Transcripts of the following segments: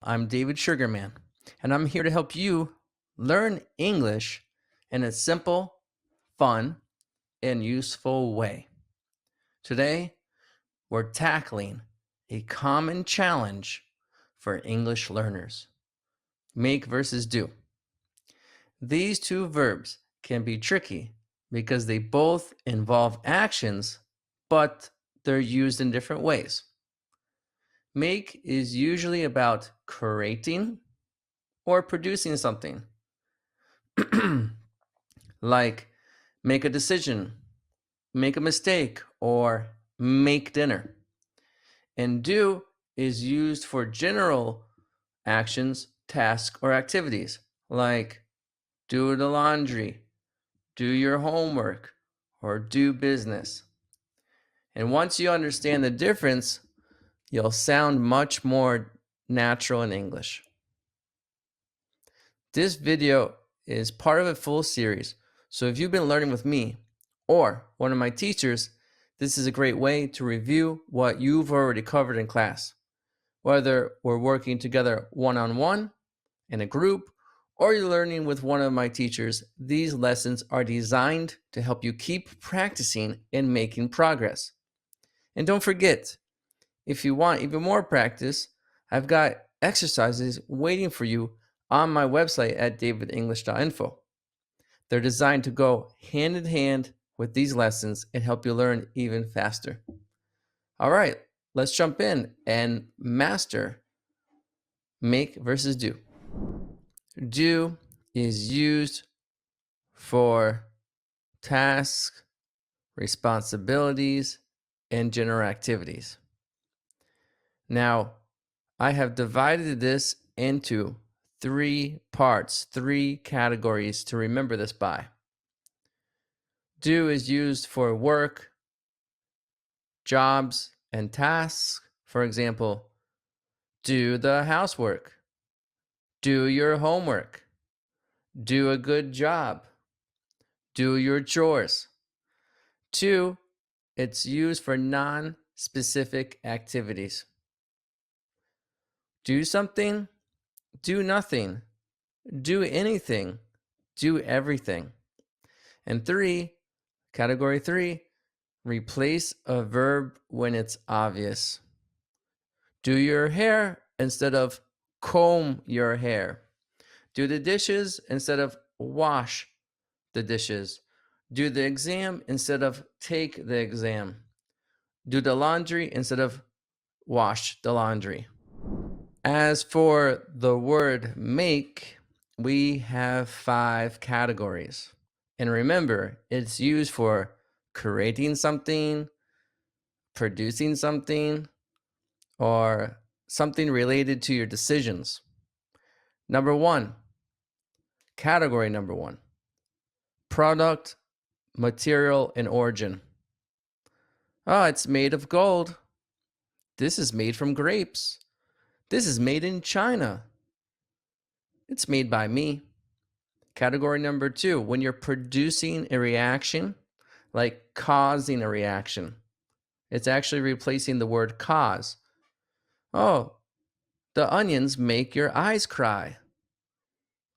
I'm David Sugarman, and I'm here to help you learn English in a simple, fun, and useful way. Today, we're tackling a common challenge for English learners: make versus do. These two verbs can be tricky because they both involve actions, but they're used in different ways. Make is usually about creating or producing something, like make a decision, make a mistake, or make dinner. And do is used for general actions, tasks, or activities, like do the laundry, do your homework, or do business. And once you understand the difference, you'll sound much more natural in English. This video is part of a full series, so if you've been learning with me or one of my teachers, this is a great way to review what you've already covered in class. Whether we're working together one-on-one, in a group, or you're learning with one of my teachers, these lessons are designed to help you keep practicing and making progress. And don't forget, if you want even more practice, I've got exercises waiting for you on my website at davidenglish.info. They're designed to go hand in hand with these lessons and help you learn even faster. All right, let's jump in and master make versus do. Do is used for tasks, responsibilities, and general activities. Now, I have divided this into three parts, three categories to remember this by. Do is used for work, jobs, and tasks. For example, do the housework, do your homework, do a good job, do your chores. Two, it's used for non-specific activities. Do something, do nothing, do anything, do everything. And three, category three, replace a verb when it's obvious. Do your hair instead of comb your hair. Do the dishes instead of wash the dishes. Do the exam instead of take the exam. Do the laundry instead of wash the laundry. As for the word make, we have 5 categories. And remember, it's used for creating something, producing something, or something related to your decisions. Number 1, category number 1, product, material, and origin. Oh, it's made of gold. This is made from grapes. This is made in China. It's made by me. Category number 2, when you're producing a reaction, like causing a reaction, it's actually replacing the word cause. Oh, the onions make your eyes cry.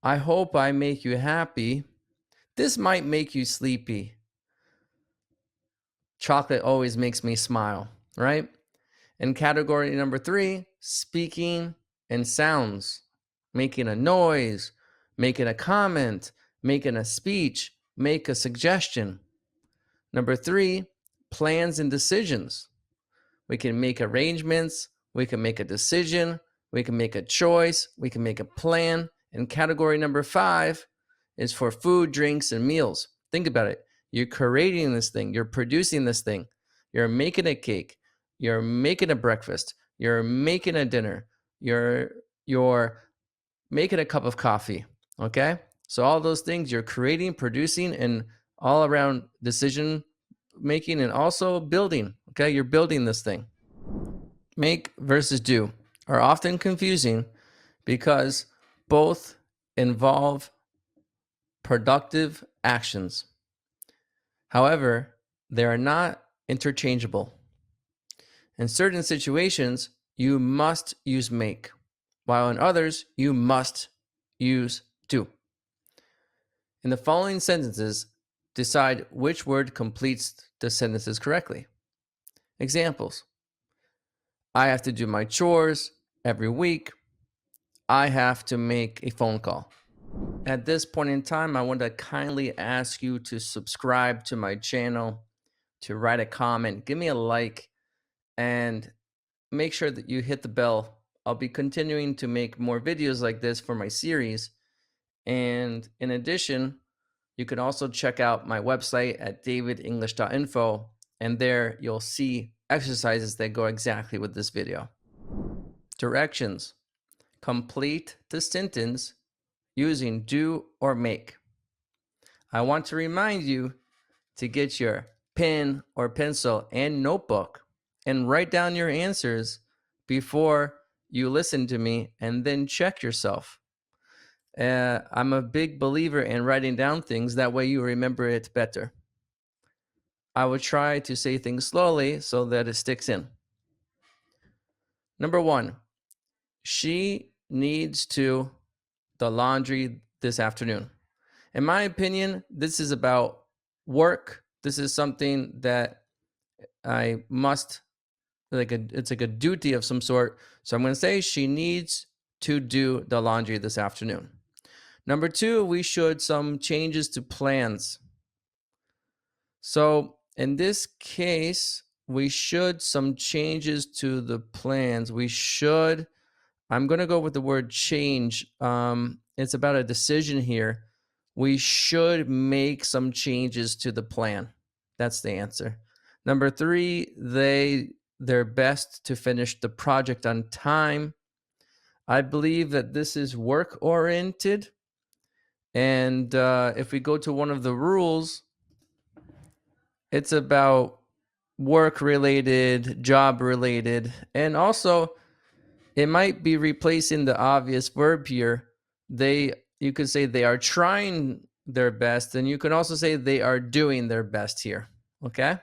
I hope I make you happy. This might make you sleepy. Chocolate always makes me smile, right? And category number 3, speaking and sounds, making a noise, making a comment, making a speech, make a suggestion. Number 3, plans and decisions. We can make arrangements, we can make a decision, we can make a choice, we can make a plan. And category number 5 is for food, drinks, and meals. Think about it. You're creating this thing, you're producing this thing, you're making a cake, you're making a breakfast, you're making a dinner, you're making a cup of coffee. Okay? So all those things you're creating, producing, and all around decision making, and also building. Okay? You're building this thing. Make versus do are often confusing because both involve productive actions. However, they are not interchangeable. In certain situations, you must use make. while in others, you must use do. In the following sentences, decide which word completes the sentences correctly. Examples: I have to do my chores every week. I have to make a phone call. At this point in time, I want to kindly ask you to subscribe to my channel, to write a comment, give me a like, and make sure that you hit the bell. I'll be continuing to make more videos like this for my series. And in addition, you can also check out my website at davidenglish.info, and there you'll see exercises that go exactly with this video. Directions: complete the sentence using do or make. I want to remind you to get your pen or pencil and notebook and write down your answers before you listen to me and then check yourself. I'm a big believer in writing down things, that way you remember it better. I would try to say things slowly so that it sticks in. Number 1, she needs to the laundry this afternoon. In my opinion, this is about work. This is something that I must, it's like a duty of some sort. So I'm going to say she needs to do the laundry this afternoon. Number 2, we should some changes to plans. So in this case, we should some changes to the plans. We should, I'm going to go with the word change. It's about a decision here. We should make some changes to the plan. That's the answer. Number 3, their best to finish the project on time. I believe that this is work oriented. And if we go to one of the rules, it's about work related, job related, and also it might be replacing the obvious verb here. You could say they are trying their best, and you can also say they are doing their best here. Okay.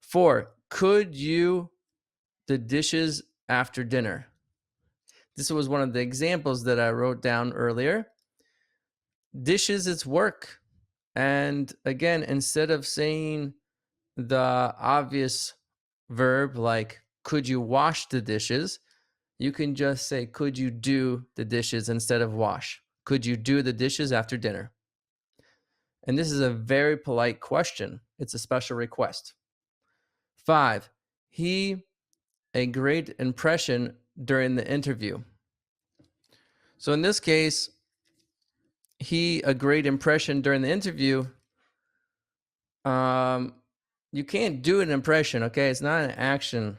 4, could you the dishes after dinner? This was one of the examples that I wrote down earlier. Dishes is work. And again, instead of saying the obvious verb like could you wash the dishes, you can just say could you do the dishes instead of wash. Could you do the dishes after dinner? And this is a very polite question. It's a special request. 5, he a great impression during the interview. So in this case, he a great impression during the interview. You can't do an impression, okay? It's not an action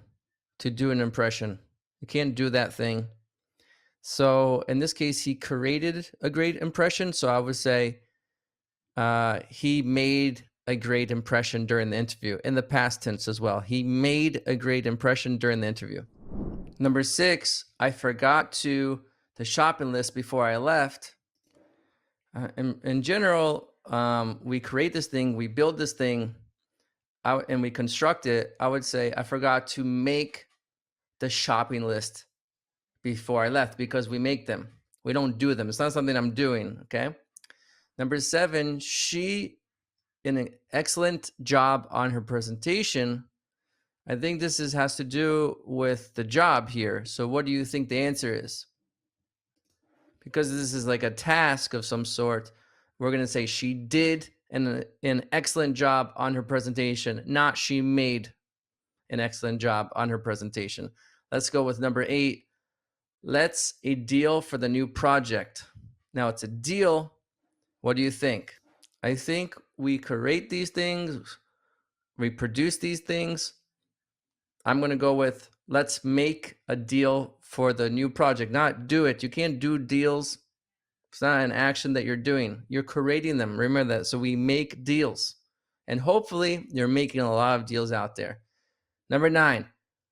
to do an impression. You can't do that thing. So in this case, he created a great impression. So I would say he made a great impression during the interview, in the past tense as well. He made a great impression during the interview. Number 6, I forgot the shopping list before I left. In general, we create this thing, we build this thing, and we construct it. I would say I forgot to make the shopping list before I left, because we make them. We don't do them. It's not something I'm doing, okay? Number 7, she did an excellent job on her presentation. I think this has to do with the job here. So what do you think the answer is? Because this is like a task of some sort, we're going to say she did an excellent job on her presentation, not she made an excellent job on her presentation. Let's go with number 8. Let's a deal for the new project. Now it's a deal. What do you think? I think we create these things, we produce these things. I'm going to go with let's make a deal for the new project, not do it. You can't do deals. It's not an action that you're doing. You're creating them. Remember that. So we make deals. And hopefully you're making a lot of deals out there. Number 9,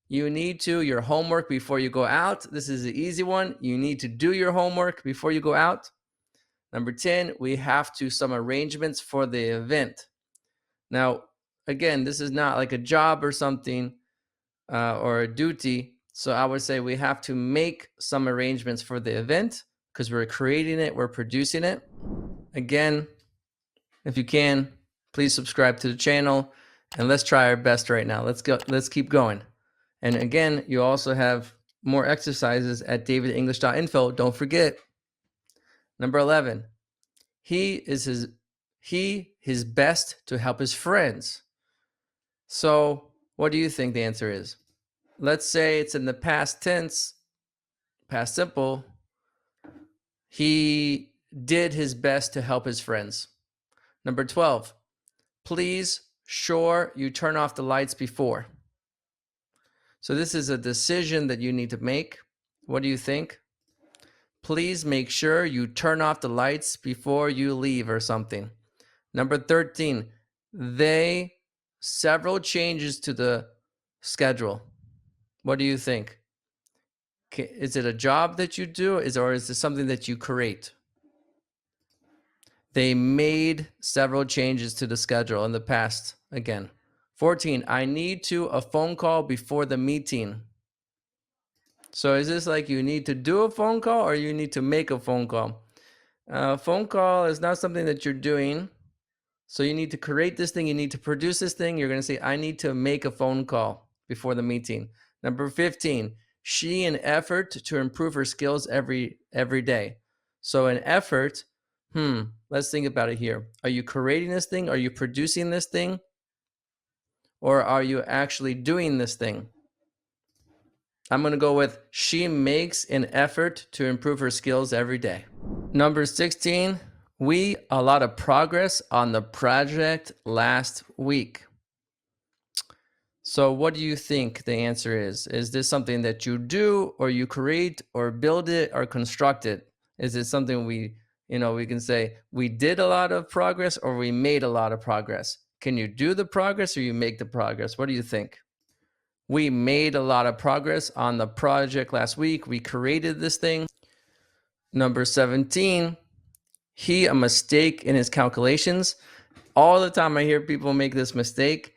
you need to your homework before you go out. This is the easy one. You need to do your homework before you go out. Number 10, we have to some arrangements for the event. Now, again, this is not like a job or something or a duty. So I would say we have to make some arrangements for the event because we're creating it, we're producing it. Again, if you can, please subscribe to the channel and let's try our best right now. Let's keep going. And again, you also have more exercises at davidenglish.info. Don't forget. Number 11. He his best to help his friends. So, what do you think the answer is? Let's say it's in the past tense, past simple. He did his best to help his friends. Number 12. Please, sure, you turn off the lights before. So this is a decision that you need to make. What do you think? Please make sure you turn off the lights before you leave or something. Number 13, several changes to the schedule. What do you think? Is it a job that you do or is it something that you create? They made several changes to the schedule in the past again. 14, I need a phone call before the meeting. So is this like you need to do a phone call or you need to make a phone call? A phone call is not something that you're doing. So you need to create this thing. You need to produce this thing. You're going to say, I need to make a phone call before the meeting. Number 15, she an effort to improve her skills every day. So an effort, let's think about it here. Are you creating this thing? Are you producing this thing? Or are you actually doing this thing? I'm going to go with she makes an effort to improve her skills every day. Number 16, a lot of progress on the project last week. So what do you think the answer is? Is this something that you do or you create or build it or construct it? Is it something we can say we did a lot of progress or we made a lot of progress? Can you do the progress or you make the progress? What do you think? We made a lot of progress on the project last week. We created this thing. Number 17, a mistake in his calculations. All the time I hear people make this mistake.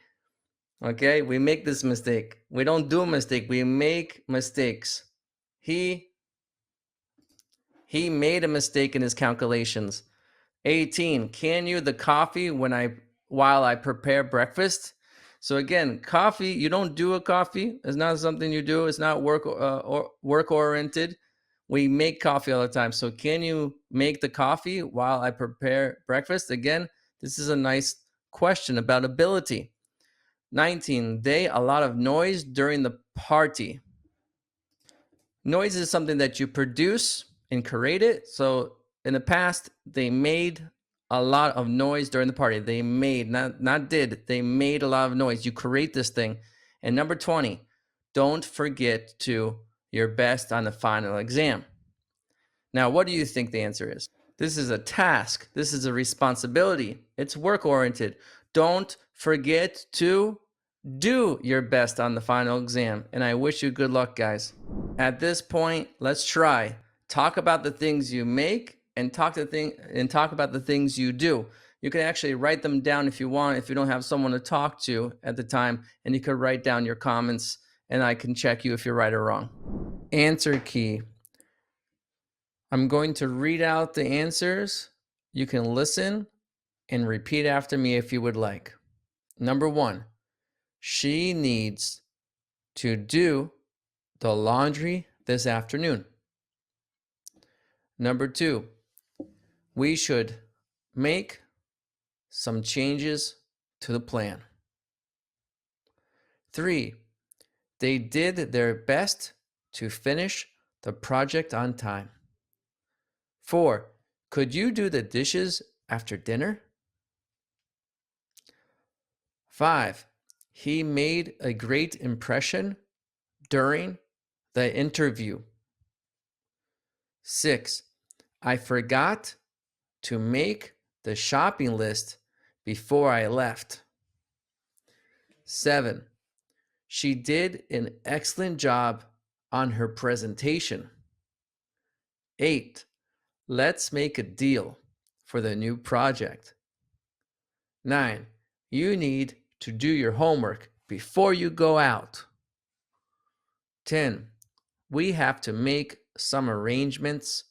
Okay, we make this mistake. We don't do a mistake. We make mistakes. He made a mistake in his calculations. 18, can you the coffee while I prepare breakfast? So again, coffee, you don't do a coffee. It's not something you do. It's not work oriented. We make coffee all the time. So can you make the coffee while I prepare breakfast? Again, this is a nice question about ability. 19, a lot of noise during the party. Noise is something that you produce and create it. So in the past, they made a lot of noise during the party. They made, they made a lot of noise. You create this thing. And number 20, don't forget to your best on the final exam. Now, what do you think the answer is? This is a task. This is a responsibility. It's work-oriented. Don't forget to do your best on the final exam. And I wish you good luck, guys. At this point, let's try. Talk about the things you make and talk about the things you do. You can actually write them down if you want, if you don't have someone to talk to at the time, and you could write down your comments and I can check you if you're right or wrong. Answer key. I'm going to read out the answers. You can listen and repeat after me if you would like. Number 1, she needs to do the laundry this afternoon. Number 2, we should make some changes to the plan. 3, they did their best to finish the project on time. 4, could you do the dishes after dinner? 5, he made a great impression during the interview. 6, I forgot to make the shopping list before I left. 7, she did an excellent job on her presentation. 8, let's make a deal for the new project. 9, you need to do your homework before you go out. 10. We have to make some arrangements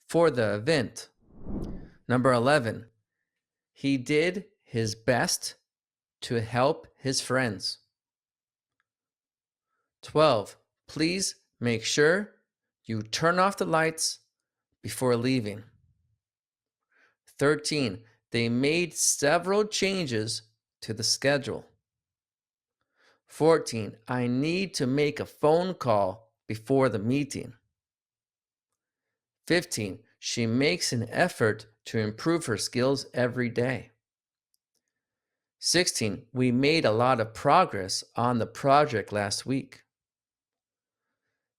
for the event. Number 11. He did his best to help his friends. 12. Please make sure you turn off the lights before leaving. 13. They made several changes to the schedule. 14. I need to make a phone call before the meeting. 15. She makes an effort to improve her skills every day. 16. We made a lot of progress on the project last week.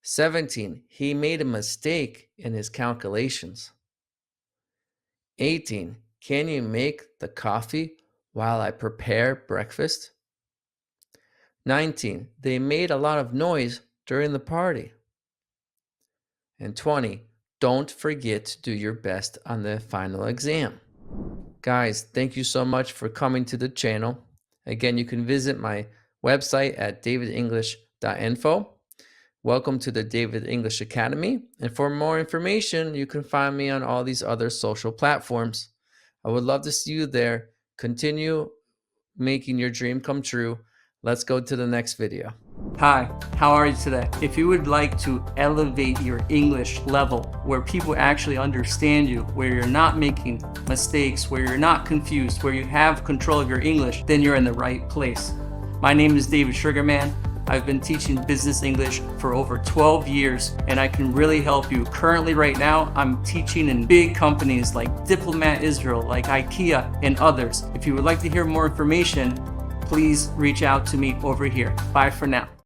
17. He made a mistake in his calculations. 18. Can you make the coffee while I prepare breakfast? 19. They made a lot of noise during the party. And 20. Don't forget to do your best on the final exam. Guys, thank you so much for coming to the channel. Again, you can visit my website at davidenglish.info. Welcome to the David English Academy. And for more information, you can find me on all these other social platforms. I would love to see you there. Continue making your dream come true. Let's go to the next video. Hi, how are you today? If you would like to elevate your English level where people actually understand you, where you're not making mistakes, where you're not confused, where you have control of your English, then you're in the right place. My name is David Sugarman. I've been teaching business English for over 12 years and I can really help you. Currently right now, I'm teaching in big companies like Diplomat Israel, like IKEA and others. If you would like to hear more information, please reach out to me over here. Bye for now.